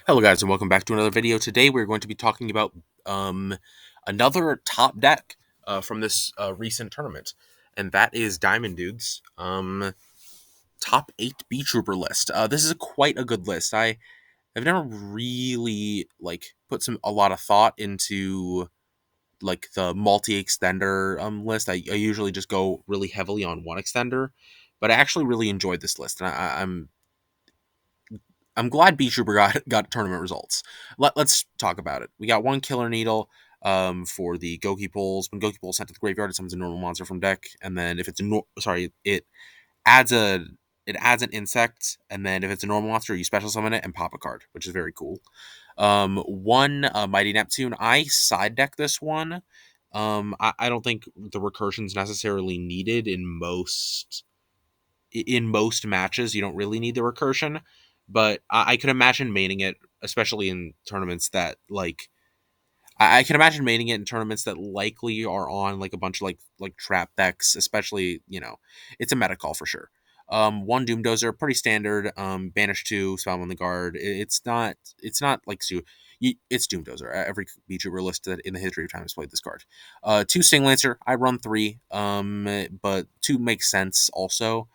Hello guys and welcome back to another video. Today we're going to be talking about um, another top deck from this recent tournament, and that is Diamond Dude's top 8 Beetrooper list. This is quite a good list. I have never really put a lot of thought into the multi-extender list. I usually just go really heavily on one extender, but I actually really enjoyed this list, and I'm glad Beetrooper got tournament results. Let's talk about it. We got one Killer Needle for the Goki pulls. When Goki pulls sent to the graveyard, it summons a normal monster from deck, and then if it's it adds a it adds an insect, and then if it's a normal monster, you special summon it and pop a card, which is very cool. One Mighty Neptune. I side deck this one. I don't think the recursion's necessarily needed in most matches. You don't really need the recursion, but I could imagine maining it, especially in tournaments that I can imagine maining it in tournaments that likely are on a bunch of trap decks, especially it's a meta call for sure. One Doom Dozer, pretty standard. Banish two, spell on the guard. It's not like it's Doom Dozer. Every VTuber listed in the history of time has played this card. Two Sting Lancer. I run three. But two makes sense also.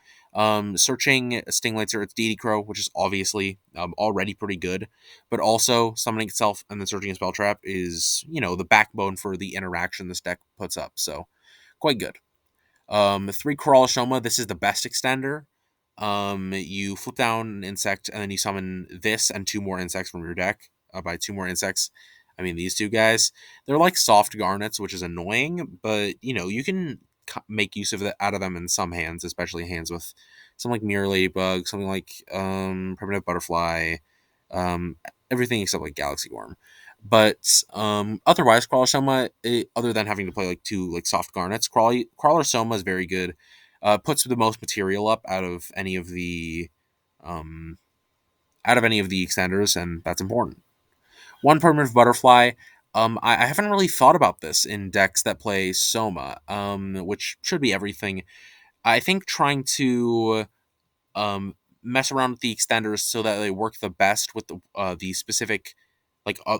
Searching Sting Lancer, it's DD Crow, which is obviously already pretty good, but also summoning itself and then searching a spell trap is, the backbone for the interaction this deck puts up. So quite good. Three Coralashoma, this is the best extender. You flip down an insect and then you summon this and two more insects from your deck. By two more insects, I mean these two guys. They're like soft garnets, which is annoying, but you can make use of it out of them in some hands, especially hands with something like Mirror Ladybug, something like Primitive Butterfly, um, everything except like Galaxy Worm. But otherwise, Crawler Soma, other than having to play two soft garnets, Crawler Soma is very good. Puts the most material up um, out of any of the extenders, and that's important. One Primitive Butterfly. I haven't really thought about this in decks that play Soma, which should be everything. I think trying to mess around with the extenders so that they work the best with the specific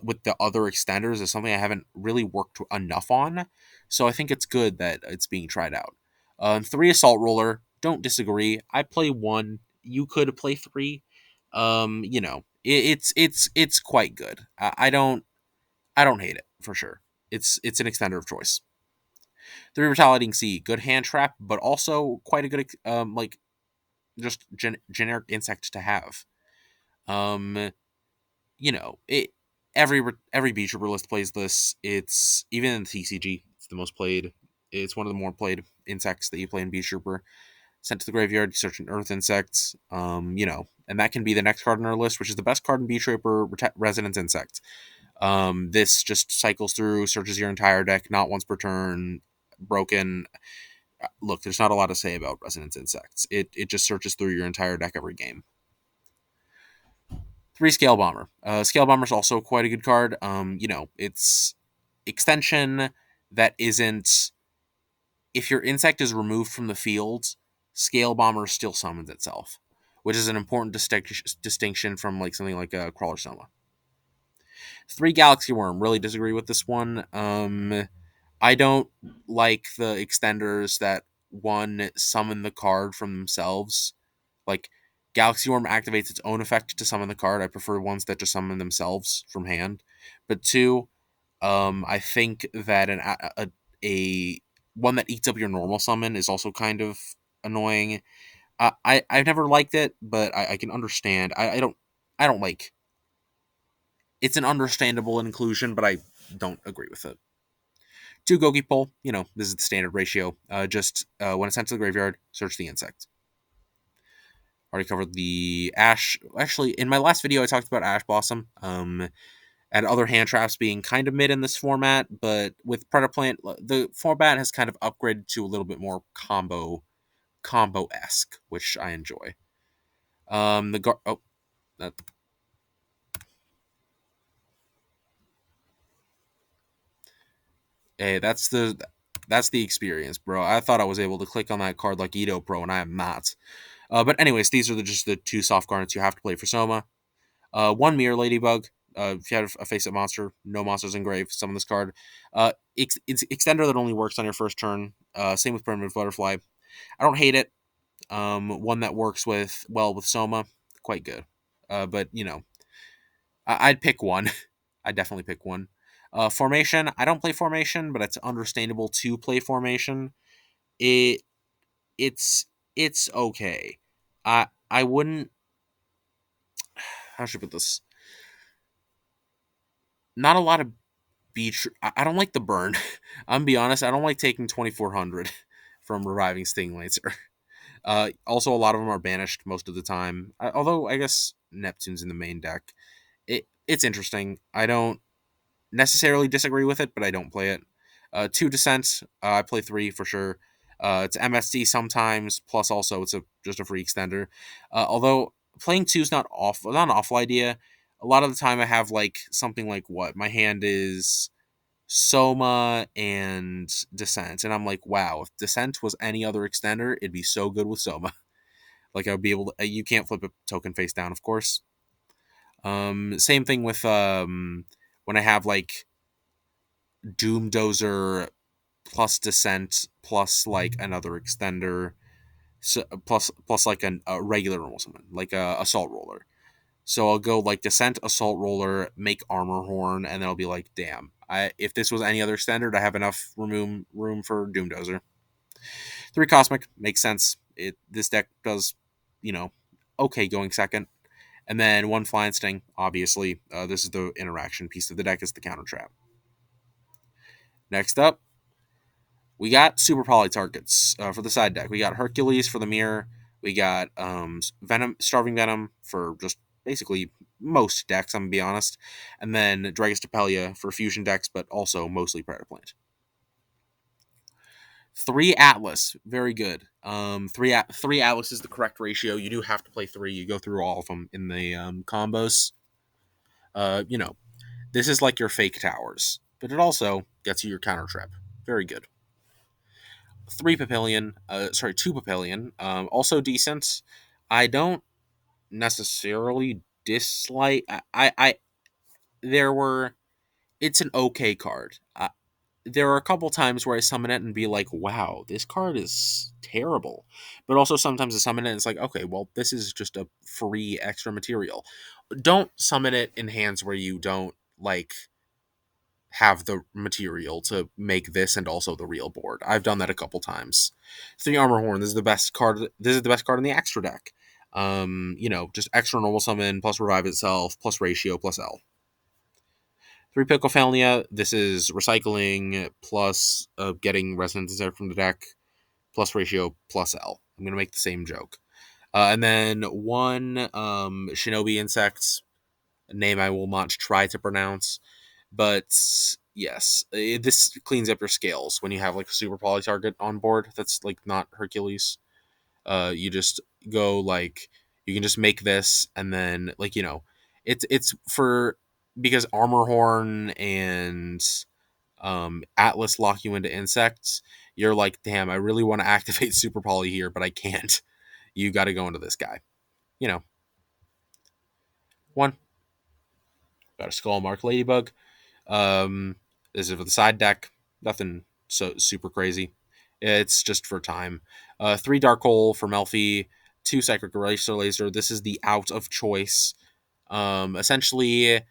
with the other extenders is something I haven't really worked enough on. So I think it's good that it's being tried out. Three Assault Roller. Don't disagree. I play one. You could play three. It's quite good. I don't hate it for sure. It's an extender of choice. Three Retaliating Sea. Good hand trap, but also quite a good just generic insect to have. Um, it every Beetrooper list plays this. It's even in the TCG. It's the most played. It's one of the more played insects that you play in Beetrooper. Sent to the graveyard, you search an earth insect. And that can be the next card on our list, which is the best card in Beetrooper, Resonance Insect. This just cycles through, searches your entire deck, not once per turn. Broken. Look, there's not a lot to say about Resonance Insects. It just searches through your entire deck every game. Three Scale Bomber. Scale Bomber is also quite a good card. It's extension that isn't. If your insect is removed from the field, Scale Bomber still summons itself, which is an important distinction from something like a Crawler Soma. Three Galaxy Worm. Really disagree with this one. I don't like the extenders that one summon the card from themselves. Like Galaxy Worm activates its own effect to summon the card. I prefer ones that just summon themselves from hand. But two, I think that a one that eats up your normal summon is also kind of annoying. I've never liked it, but I can understand. I don't like. It's an understandable inclusion, but I don't agree with it. Two Gogi Pull, this is the standard ratio. Just when it's sent to the graveyard, search the insect. Already covered the Ash. Actually, in my last video, I talked about Ash Blossom. And other hand traps being kind of mid in this format, but with Predaplant, the format has kind of upgraded to a little bit more combo-esque, which I enjoy. That, hey, that's the experience, bro. I thought I was able to click on that card like Edo Pro, and I am not. But anyways, these are just the two soft garnets you have to play for Soma. One Mirror Ladybug. If you have a face-up monster, no monsters engraved, summon this card. It's extender that only works on your first turn. Same with Primitive Butterfly. I don't hate it. One that works with Soma, quite good. But I'd pick one. I'd definitely pick one. Formation. I don't play Formation, but it's understandable to play Formation. It it's it's okay. I wouldn't. How should I put this? Not a lot of beach. I don't like the burn. I'm gonna be honest. I don't like taking 2400 from reviving Sting Lancer. Also, a lot of them are banished most of the time. Although I guess Neptune's in the main deck. It's interesting. I don't necessarily disagree with it, but I don't play it. Two Descent, I play three for sure. It's MST sometimes, plus also it's just a free extender. Although playing two is not an awful idea. A lot of the time I have like something like what my hand is Soma and Descent, and I'm like, wow, if Descent was any other extender, it'd be so good with Soma. Like I would be able to. You can't flip a token face down, of course. Same thing with when I have like Doom Dozer plus Descent plus like another extender, so, plus like a regular normal summon, like a Assault Roller. So I'll go like Descent, Assault Roller, make Armor Horn, and then I'll be like, damn, if this was any other standard, I have enough room for Doom Dozer. Three Cosmic makes sense. This deck does, you know, okay going second. And then one Flying Sting, obviously. This is the interaction piece of the deck, is the counter trap. Next up, we got Super Poly targets for the side deck. We got Hercules for the mirror. We got Venom, Starving Venom for just basically most decks, I'm going to be honest. And then Dragus Tapelia for fusion decks, but also mostly Predator Plant. Three Atlas, very good. Three Atlas is the correct ratio. You do have to play three. You go through all of them in the combos. Uh, you know, this is like your fake towers, but it also gets you your counter trap. Very good. Two Papillion, also decent. I don't necessarily dislike. There were. It's an okay card. There are a couple times where I summon it and be like, "Wow, this card is terrible," but also sometimes I summon it and it's like, "Okay, well, this is just a free extra material." Don't summon it in hands where you don't like have the material to make this and also the real board. I've done that a couple times. Three Armor Horn. This is the best card. This is the best card in the extra deck. Just extra normal summon plus revive itself plus ratio plus L. Three Picophalnia. This is recycling plus getting resonance insert from the deck plus ratio plus L. I'm gonna make the same joke. And then one Shinobi Insects, a name I will not try to pronounce. But yes, this cleans up your scales when you have like a super poly target on board that's like not Hercules. You just go like you can just make this and then like it's for because Armor Horn and Atlas lock you into insects. You're like, damn, I really want to activate super poly here, but I can't. You got to go into this guy. You know, one got a Skull Mark Ladybug. Um, this is for the side deck. Nothing so super crazy. It's just for time. Three Dark Hole for Melfi. Two Psychic Eraser Laser. This is the out of choice. Essentially,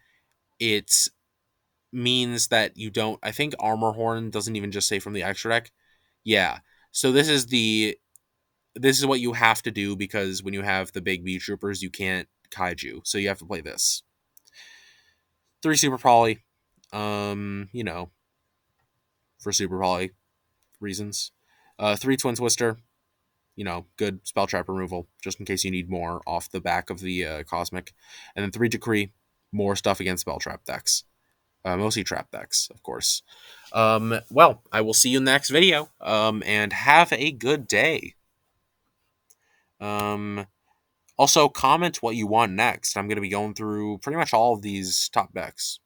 it means that you don't. I think Armor Horn doesn't even just say from the extra deck. Yeah. So this is what you have to do because when you have the big Beetroopers, you can't kaiju. So you have to play this. Three Super Poly. For Super Poly reasons. Three Twin Twister, good spell trap removal, just in case you need more off the back of the Cosmic. And then three Decree, more stuff against spell trap decks. Mostly trap decks, of course. Well, I will see you in the next video, and have a good day. Um, Also, comment what you want next. I'm going to be going through pretty much all of these top decks.